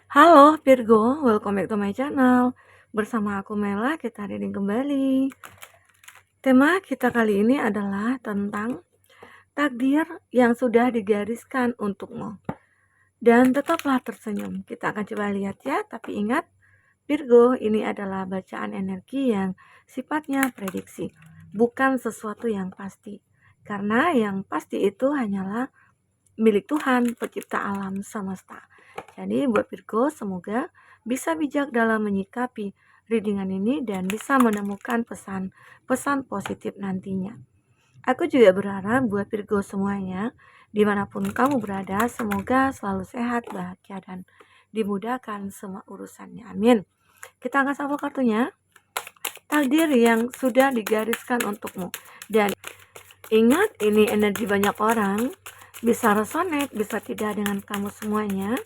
Halo Virgo, welcome back to my channel. Bersama aku Mela, kita reading kembali. Tema kita kali ini adalah tentang takdir yang sudah digariskan untukmu. Dan tetaplah tersenyum. Kita akan coba lihat ya, tapi ingat Virgo, ini adalah bacaan energi yang sifatnya prediksi, bukan sesuatu yang pasti. Karena yang pasti itu hanyalah milik Tuhan, pencipta alam semesta. Jadi buat Virgo, semoga bisa bijak dalam menyikapi readingan ini dan bisa menemukan pesan-pesan positif nantinya. Aku juga berharap buat Virgo semuanya, dimanapun kamu berada, semoga selalu sehat, bahagia, dan dimudahkan semua urusannya. Amin. Kita angkat satu kartunya. Takdir yang sudah digariskan untukmu. Dan ingat, ini energi banyak orang, bisa resonate, bisa tidak dengan kamu semuanya,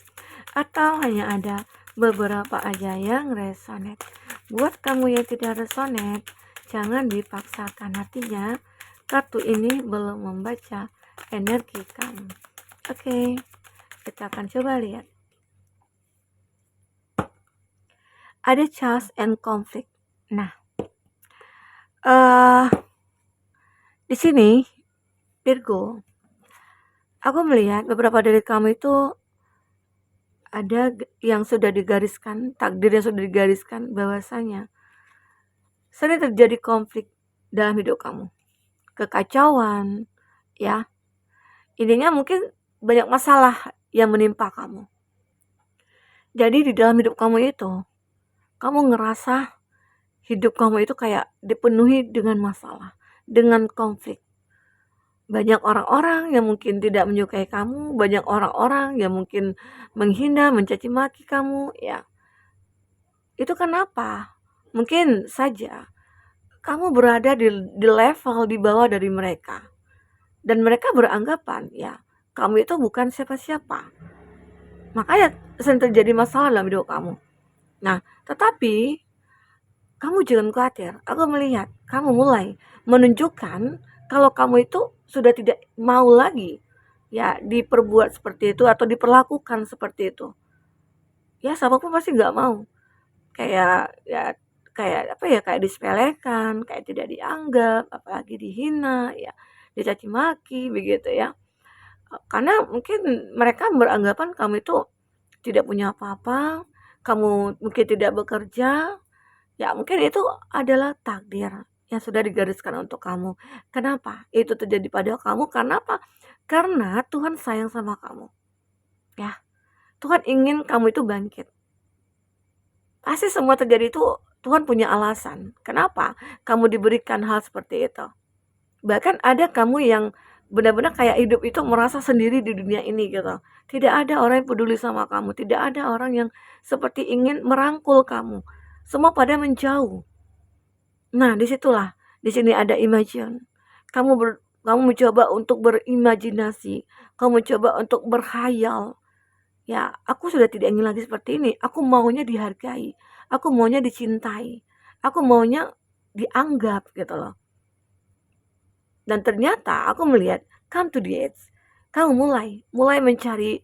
atau hanya ada beberapa aja yang resonate. Buat kamu yang tidak resonate, jangan dipaksakan, hatinya kartu ini belum membaca energi kamu. Oke, kita akan coba lihat. Ada chaos and conflict. Nah, di sini Virgo, aku melihat beberapa dari kamu itu ada yang sudah digariskan, takdir yang sudah digariskan bahwasanya sering terjadi konflik dalam hidup kamu, kekacauan, ya. Intinya mungkin banyak masalah yang menimpa kamu. Jadi di dalam hidup kamu itu, kamu ngerasa hidup kamu itu kayak dipenuhi dengan masalah, dengan konflik. Banyak orang-orang yang mungkin tidak menyukai kamu, banyak orang-orang yang mungkin menghina, mencaci maki kamu, ya. Itu kenapa? Mungkin saja kamu berada di level di bawah dari mereka. Dan mereka beranggapan, ya, kamu itu bukan siapa-siapa. Makanya sering terjadi masalah dalam hidup kamu. Nah, tetapi kamu jangan khawatir. Aku melihat kamu mulai menunjukkan kalau kamu itu sudah tidak mau lagi ya diperbuat seperti itu atau diperlakukan seperti itu. Ya, siapapun pasti nggak mau. Kayak ya kayak apa ya, kayak disepelekan, kayak tidak dianggap, apalagi dihina, ya, dicaci maki begitu ya. Karena mungkin mereka beranggapan kamu itu tidak punya apa-apa, kamu mungkin tidak bekerja, ya mungkin itu adalah takdir yang sudah digariskan untuk kamu. Kenapa itu terjadi pada kamu? Karena apa? Karena Tuhan sayang sama kamu. Ya, Tuhan ingin kamu itu bangkit. Pasti semua terjadi itu Tuhan punya alasan. Kenapa kamu diberikan hal seperti itu? Bahkan ada kamu yang benar-benar kayak hidup itu merasa sendiri di dunia ini gitu. Tidak ada orang yang peduli sama kamu, tidak ada orang yang seperti ingin merangkul kamu. Semua pada menjauh. Nah, disitulah, di sini ada imagine. Kamu mencoba untuk berimajinasi, kamu mencoba untuk berkhayal. Ya, aku sudah tidak ingin lagi seperti ini. Aku maunya dihargai, aku maunya dicintai, aku maunya dianggap gitu loh. Dan ternyata aku melihat come to the edge. Kamu mulai mencari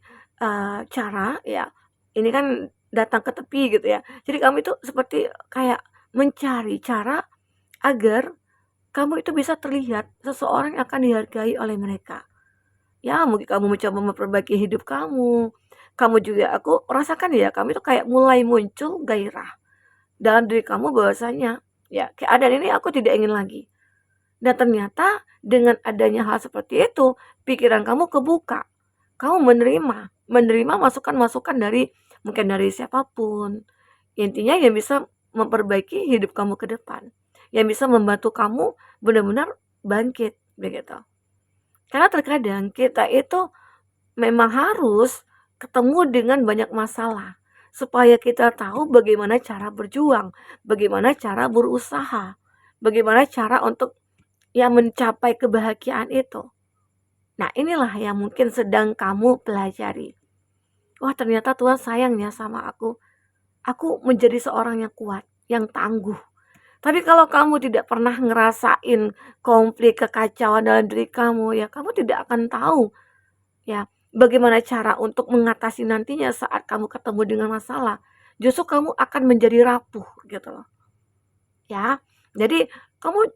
cara ya. Ini kan datang ke tepi gitu ya. Jadi kamu itu seperti kayak mencari cara agar kamu itu bisa terlihat seseorang yang akan dihargai oleh mereka. Ya, mungkin kamu mencoba memperbaiki hidup kamu. Kamu juga aku rasakan ya, kamu itu kayak mulai muncul gairah dalam diri kamu bahwasanya ya keadaan ini aku tidak ingin lagi. Dan ternyata dengan adanya hal seperti itu, pikiran kamu kebuka. Kamu menerima masukan-masukan dari mungkin dari siapapun. Intinya yang bisa memperbaiki hidup kamu ke depan. Yang bisa membantu kamu benar-benar bangkit begitu. Karena terkadang kita itu memang harus ketemu dengan banyak masalah supaya kita tahu bagaimana cara berjuang, bagaimana cara berusaha, bagaimana cara untuk yang mencapai kebahagiaan itu. Nah, inilah yang mungkin sedang kamu pelajari. Wah, ternyata Tuhan sayangnya sama aku. Aku menjadi seorang yang kuat, yang tangguh. Tapi kalau kamu tidak pernah ngerasain konflik, kekacauan dalam diri kamu, ya kamu tidak akan tahu ya bagaimana cara untuk mengatasi nantinya saat kamu ketemu dengan masalah, justru kamu akan menjadi rapuh gitu loh. Ya, jadi kamu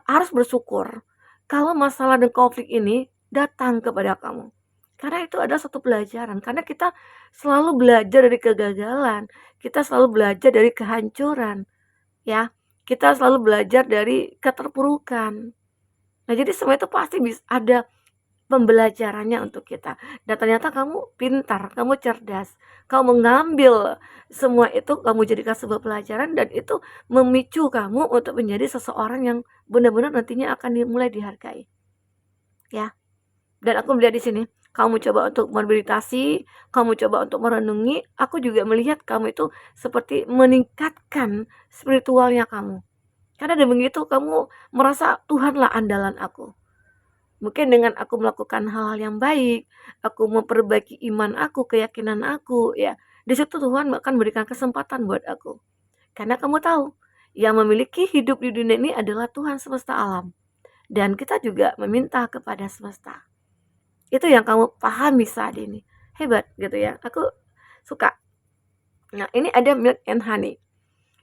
harus bersyukur kalau masalah dan konflik ini datang kepada kamu. Karena itu adalah satu pelajaran, karena kita selalu belajar dari kegagalan, kita selalu belajar dari kehancuran, ya. Kita selalu belajar dari keterpurukan. Nah, jadi semua itu pasti ada pembelajarannya untuk kita. Dan ternyata kamu pintar, kamu cerdas, kamu mengambil semua itu, kamu jadikan sebuah pelajaran, dan itu memicu kamu untuk menjadi seseorang yang benar-benar nantinya akan mulai dihargai. Ya. Dan aku melihat di sini, kamu coba untuk meditasi, kamu coba untuk merenungi, aku juga melihat kamu itu seperti meningkatkan spiritualnya kamu. Karena dengan begitu kamu merasa Tuhanlah andalan aku. Mungkin dengan aku melakukan hal-hal yang baik, aku memperbaiki iman aku, keyakinan aku, ya. Di situ Tuhan akan memberikan kesempatan buat aku. Karena kamu tahu, yang memiliki hidup di dunia ini adalah Tuhan semesta alam. Dan kita juga meminta kepada semesta. Itu yang kamu pahami saat ini. Hebat gitu ya. Aku suka. Nah, ini ada milk and honey.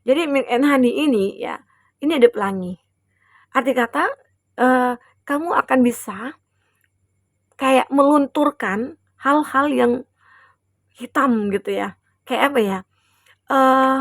Jadi milk and honey ini ya, ini ada pelangi. Arti kata, kamu akan bisa kayak melunturkan hal-hal yang hitam gitu ya. Kayak apa ya? Eh,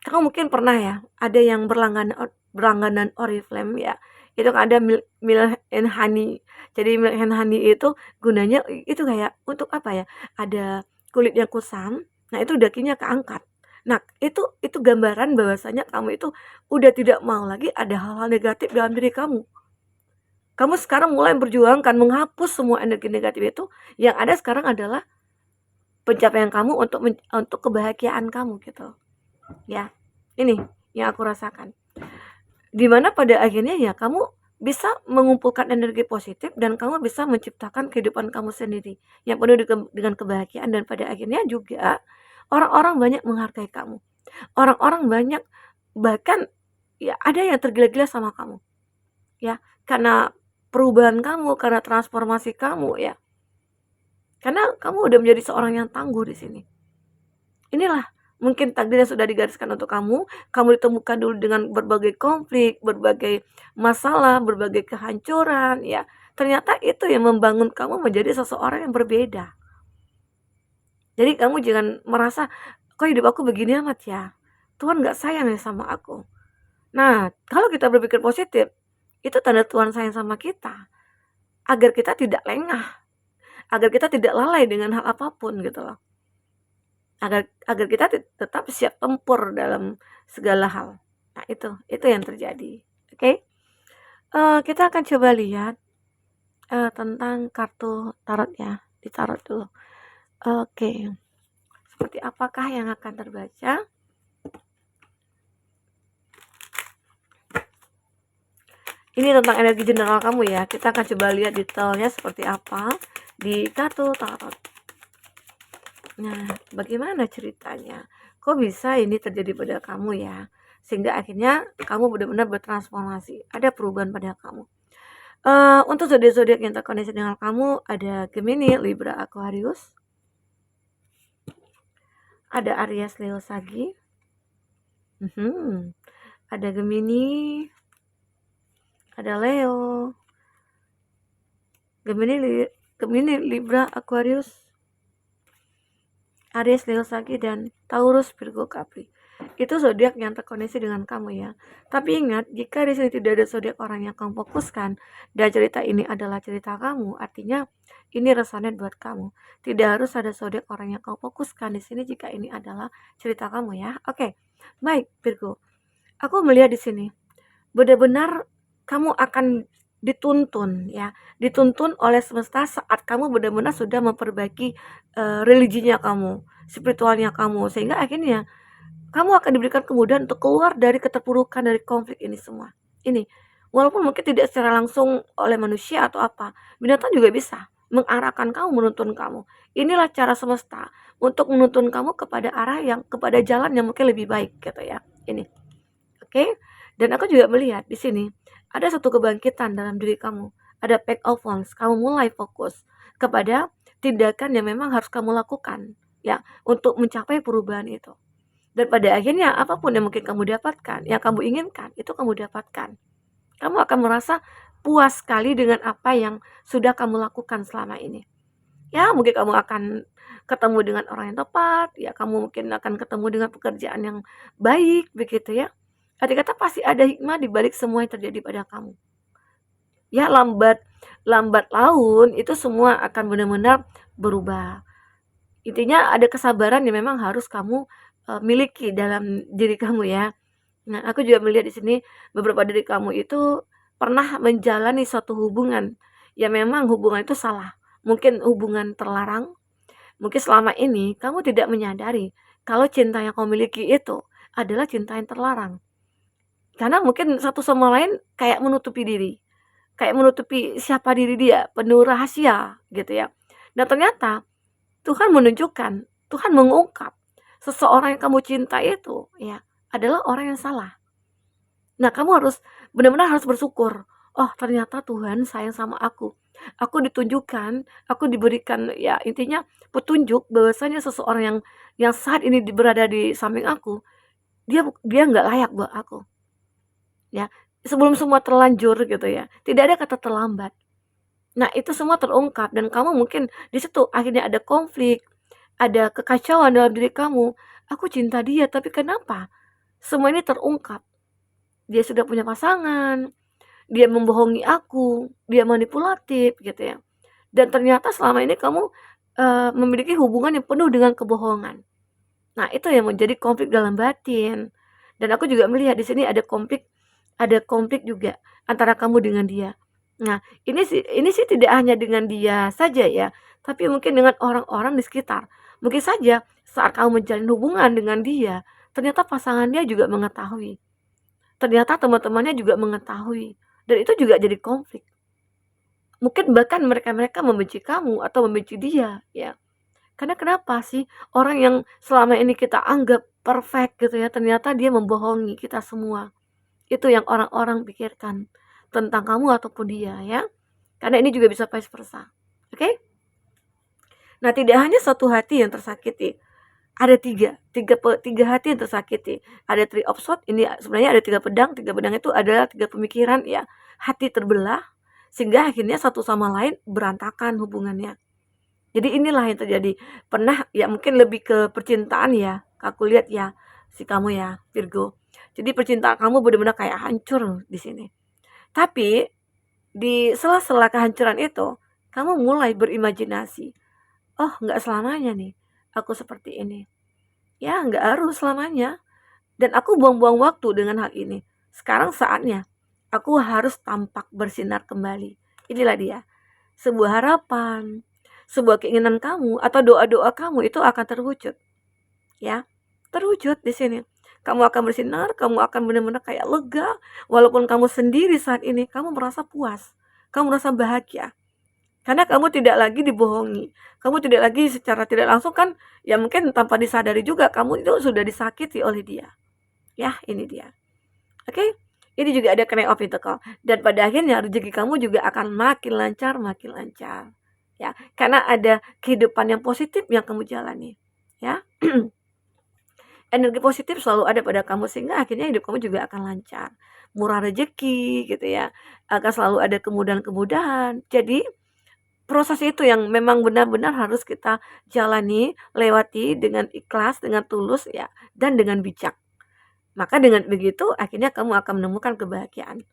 kamu mungkin pernah ya, ada yang berlangganan Oriflame ya. Itu kan ada milk and honey. Jadi milk and honey itu gunanya itu kayak untuk apa ya? Ada kulit yang kusam. Nah, itu dagingnya keangkat. Nah, itu gambaran bahwasanya kamu itu udah tidak mau lagi ada hal-hal negatif dalam diri kamu. Kamu sekarang mulai berjuangkan menghapus semua energi negatif itu. Yang ada sekarang adalah pencapaian kamu untuk kebahagiaan kamu gitu. Ya. Ini yang aku rasakan. Dimana pada akhirnya ya kamu bisa mengumpulkan energi positif dan kamu bisa menciptakan kehidupan kamu sendiri yang penuh dengan kebahagiaan, dan pada akhirnya juga orang-orang banyak menghargai kamu. Orang-orang banyak bahkan ya ada yang tergila-gila sama kamu. Ya, karena perubahan kamu, karena transformasi kamu ya. Karena kamu udah menjadi seorang yang tangguh di sini. Inilah mungkin takdir yang sudah digariskan untuk kamu. Kamu ditemukan dulu dengan berbagai konflik, berbagai masalah, berbagai kehancuran ya. Ternyata itu yang membangun kamu menjadi seseorang yang berbeda. Jadi kamu jangan merasa, kok hidup aku begini amat ya, Tuhan gak sayang ya sama aku. Nah, kalau kita berpikir positif, itu tanda Tuhan sayang sama kita, agar kita tidak lengah, agar kita tidak lalai dengan hal apapun gitu loh. Agar kita tetap siap tempur dalam segala hal. Nah, itu yang terjadi. Oke? Kita akan coba lihat tentang kartu tarot ya. Ditarot dulu. Oke. Seperti apakah yang akan terbaca? Ini tentang energi general kamu ya. Kita akan coba lihat detailnya seperti apa di kartu tarot. Nah, bagaimana ceritanya? Kok bisa ini terjadi pada kamu ya? Sehingga akhirnya kamu benar-benar bertransformasi. Ada perubahan pada kamu. Untuk zodiak-zodiak yang terkoneksi dengan kamu, ada Gemini, Libra, Aquarius. Ada Aries, Leo, Sagi. Ada Gemini. Ada Leo. Gemini, Libra, Aquarius, Aries, Leo, Sagi, dan Taurus, Virgo, Capri. Itu zodiak yang terkoneksi dengan kamu ya. Tapi ingat, jika di sini tidak ada zodiak orang yang kamu fokuskan dan cerita ini adalah cerita kamu, artinya ini resonate buat kamu. Tidak harus ada zodiak orang yang kamu fokuskan di sini jika ini adalah cerita kamu ya. Oke. Baik, Virgo. Aku melihat di sini benar-benar kamu akan dituntun ya, dituntun oleh semesta saat kamu benar-benar sudah memperbaiki religinya kamu, spiritualnya kamu, sehingga akhirnya kamu akan diberikan kemudahan untuk keluar dari keterpurukan, dari konflik ini semua. Ini walaupun mungkin tidak secara langsung oleh manusia atau apa, binatang juga bisa mengarahkan kamu, menuntun kamu. Inilah cara semesta untuk menuntun kamu kepada kepada jalan yang mungkin lebih baik gitu ya. Ini. Oke? Dan aku juga melihat di sini ada satu kebangkitan dalam diri kamu. Ada back of wands. Kamu mulai fokus kepada tindakan yang memang harus kamu lakukan ya untuk mencapai perubahan itu. Dan pada akhirnya apapun yang mungkin kamu dapatkan, yang kamu inginkan, itu kamu dapatkan. Kamu akan merasa puas sekali dengan apa yang sudah kamu lakukan selama ini. Ya, mungkin kamu akan ketemu dengan orang yang tepat, ya kamu mungkin akan ketemu dengan pekerjaan yang baik, begitu ya. Arti kata pasti ada hikmah di balik semua yang terjadi pada kamu. Ya, lambat laun itu semua akan benar-benar berubah. Intinya ada kesabaran yang memang harus kamu miliki dalam diri kamu ya. Nah, aku juga melihat di sini beberapa dari kamu itu pernah menjalani suatu hubungan yang memang hubungan itu salah. Mungkin hubungan terlarang, mungkin selama ini kamu tidak menyadari kalau cinta yang kamu miliki itu adalah cinta yang terlarang. Karena mungkin satu sama lain kayak menutupi diri, kayak menutupi siapa diri dia, penuh rahasia gitu ya. Dan ternyata Tuhan menunjukkan, Tuhan mengungkap seseorang yang kamu cinta itu ya adalah orang yang salah. Nah, kamu harus benar-benar harus bersyukur. Oh, ternyata Tuhan sayang sama aku. Aku ditunjukkan, aku diberikan ya intinya petunjuk bahwasanya seseorang yang saat ini berada di samping aku, dia nggak layak buat aku. Ya, sebelum semua terlanjur gitu ya. Tidak ada kata terlambat. Nah, itu semua terungkap dan kamu mungkin di situ akhirnya ada konflik, ada kekacauan dalam diri kamu. Aku cinta dia, tapi kenapa? Semua ini terungkap. Dia sudah punya pasangan, dia membohongi aku, dia manipulatif gitu ya. Dan ternyata selama ini kamu memiliki hubungan yang penuh dengan kebohongan. Nah, itu yang menjadi konflik dalam batin. Dan aku juga melihat di sini ada konflik juga antara kamu dengan dia. Nah, ini sih tidak hanya dengan dia saja ya, tapi mungkin dengan orang-orang di sekitar. Mungkin saja saat kamu menjalin hubungan dengan dia, ternyata pasangan dia juga mengetahui. Ternyata teman-temannya juga mengetahui. Dan itu juga jadi konflik. Mungkin bahkan mereka-mereka membenci kamu atau membenci dia, ya. Karena kenapa sih orang yang selama ini kita anggap perfect gitu ya, ternyata dia membohongi kita semua. Itu yang orang-orang pikirkan tentang kamu ataupun dia ya. Karena ini juga bisa vice versa. Oke? Nah, tidak hanya satu hati yang tersakiti. Ada tiga hati yang tersakiti. Ada three of swords, ini sebenarnya ada tiga pedang itu adalah tiga pemikiran ya. Hati terbelah, sehingga akhirnya satu sama lain berantakan hubungannya. Jadi inilah yang terjadi. Pernah ya mungkin lebih ke percintaan ya, aku lihat ya, si kamu ya, Virgo. Jadi percintaan kamu benar-benar kayak hancur di sini. Tapi di sela-sela kehancuran itu, kamu mulai berimajinasi. Oh, nggak selamanya nih aku seperti ini. Ya, nggak harus selamanya. Dan aku buang-buang waktu dengan hal ini. Sekarang saatnya aku harus tampak bersinar kembali. Inilah dia. Sebuah harapan, sebuah keinginan kamu atau doa-doa kamu itu akan terwujud. Ya, terwujud di sini. Kamu akan bersinar, kamu akan benar-benar kayak lega. Walaupun kamu sendiri saat ini, kamu merasa puas. Kamu merasa bahagia. Karena kamu tidak lagi dibohongi. Kamu tidak lagi secara tidak langsung kan, ya mungkin tanpa disadari juga kamu itu sudah disakiti oleh dia. Ya, ini dia. Oke? Ini juga ada Knight of Pentacles. Dan pada akhirnya rezeki kamu juga akan makin lancar, makin lancar. Ya, karena ada kehidupan yang positif yang kamu jalani. Ya. Energi positif selalu ada pada kamu sehingga akhirnya hidup kamu juga akan lancar. Murah rezeki gitu ya. Akan selalu ada kemudahan-kemudahan. Jadi proses itu yang memang benar-benar harus kita jalani, lewati dengan ikhlas, dengan tulus ya, dan dengan bijak. Maka dengan begitu akhirnya kamu akan menemukan kebahagiaan.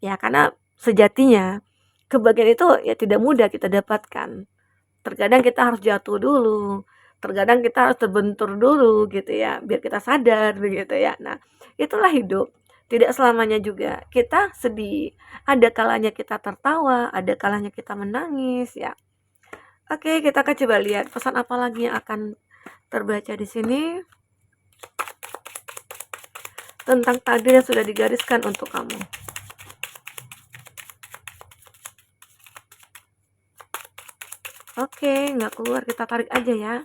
Ya, karena sejatinya kebahagiaan itu ya tidak mudah kita dapatkan. Terkadang kita harus jatuh dulu, terkadang kita harus terbentur dulu gitu ya, biar kita sadar begitu ya. Nah, itulah hidup. Tidak selamanya juga kita sedih. Ada kalanya kita tertawa, ada kalanya kita menangis ya. Oke, kita akan coba lihat pesan apa lagi yang akan terbaca di sini tentang takdir yang sudah digariskan untuk kamu. Oke, nggak keluar, kita tarik aja ya.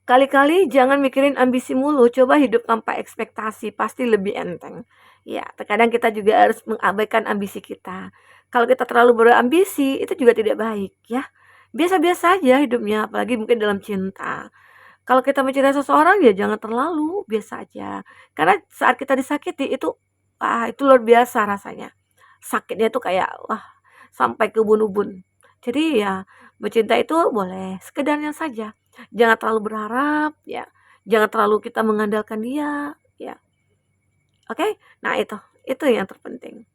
Kali-kali jangan mikirin ambisi mulu, coba hidup tanpa ekspektasi, pasti lebih enteng. Ya, terkadang kita juga harus mengabaikan ambisi kita. Kalau kita terlalu berambisi, itu juga tidak baik ya. Biasa-biasa aja hidupnya, apalagi mungkin dalam cinta. Kalau kita mencintai seseorang ya jangan terlalu, biasa aja. Karena saat kita disakiti itu, wah itu luar biasa rasanya. Sakitnya itu kayak, wah sampai ke ubun-ubun. Jadi ya mencintai itu boleh, sekedarnya saja. Jangan terlalu berharap ya. Jangan terlalu kita mengandalkan dia ya. Oke? Nah itu yang terpenting.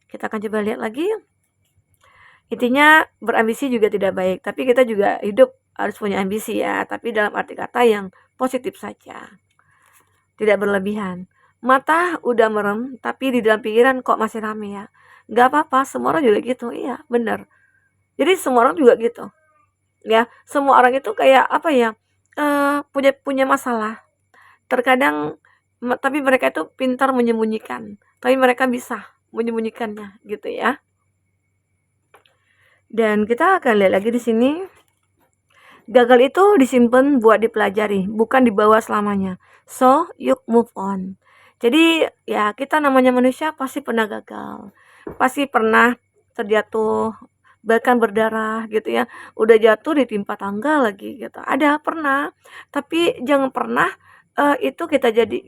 Kita akan coba lihat lagi. Intinya berambisi juga tidak baik, tapi kita juga hidup harus punya ambisi ya, tapi dalam arti kata yang positif saja. Tidak berlebihan. Mata udah merem, tapi di dalam pikiran kok masih rame ya. Gak apa-apa, semua orang juga gitu. Iya, bener. Jadi semua orang juga gitu. Ya, semua orang itu kayak apa ya? Punya punya masalah. Terkadang tapi mereka itu pintar menyembunyikan. Tapi mereka bisa menyembunyikannya gitu ya. Dan kita akan lihat lagi di sini. Gagal itu disimpan buat dipelajari, bukan dibawa selamanya. So, you move on. Jadi, ya kita namanya manusia pasti pernah gagal. Pasti pernah terjatuh, bahkan berdarah gitu ya. Udah jatuh ditimpa tangga lagi gitu. Ada, pernah. Tapi jangan pernah itu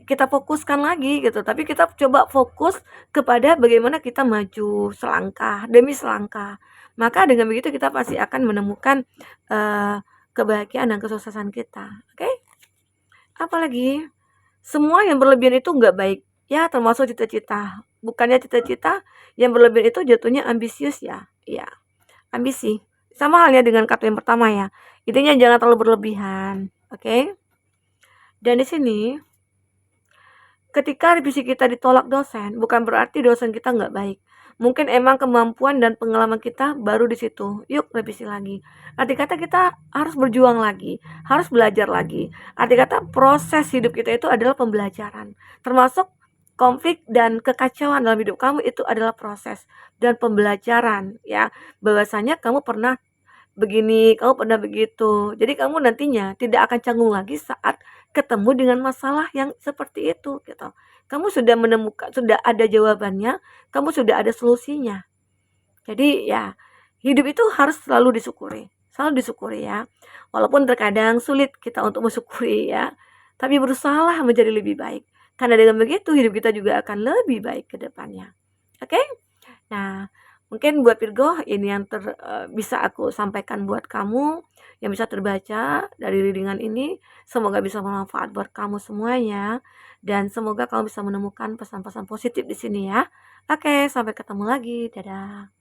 kita fokuskan lagi gitu. Tapi kita coba fokus kepada bagaimana kita maju selangkah demi selangkah. Maka dengan begitu kita pasti akan menemukan kebahagiaan dan kesuksesan kita. Oke? Apalagi semua yang berlebihan itu nggak baik. Ya, termasuk cita-cita. Bukannya cita-cita yang berlebihan itu jatuhnya ambisius ya. Iya, ambisi. Sama halnya dengan kata yang pertama ya. Intinya jangan terlalu berlebihan. Oke? Dan di sini ketika revisi kita ditolak dosen, bukan berarti dosen kita nggak baik. Mungkin emang kemampuan dan pengalaman kita baru di situ. Yuk revisi lagi. Arti kata kita harus berjuang lagi, harus belajar lagi. Arti kata proses hidup kita itu adalah pembelajaran. Termasuk konflik dan kekacauan dalam hidup kamu itu adalah proses dan pembelajaran ya. Bahwasanya kamu pernah begini, kamu pernah begitu. Jadi kamu nantinya tidak akan canggung lagi saat ketemu dengan masalah yang seperti itu gitu. Kamu sudah menemukan, sudah ada jawabannya, kamu sudah ada solusinya. Jadi ya hidup itu harus selalu disyukuri, selalu disyukuri ya. Walaupun terkadang sulit kita untuk mensyukuri ya, tapi berusahalah menjadi lebih baik. Karena dengan begitu hidup kita juga akan lebih baik ke depannya. Oke? Nah, mungkin buat Virgo ini yang bisa aku sampaikan buat kamu, yang bisa terbaca dari readingan ini. Semoga bisa bermanfaat buat kamu semuanya dan semoga kamu bisa menemukan pesan-pesan positif di sini ya. Oke, sampai ketemu lagi. Dadah.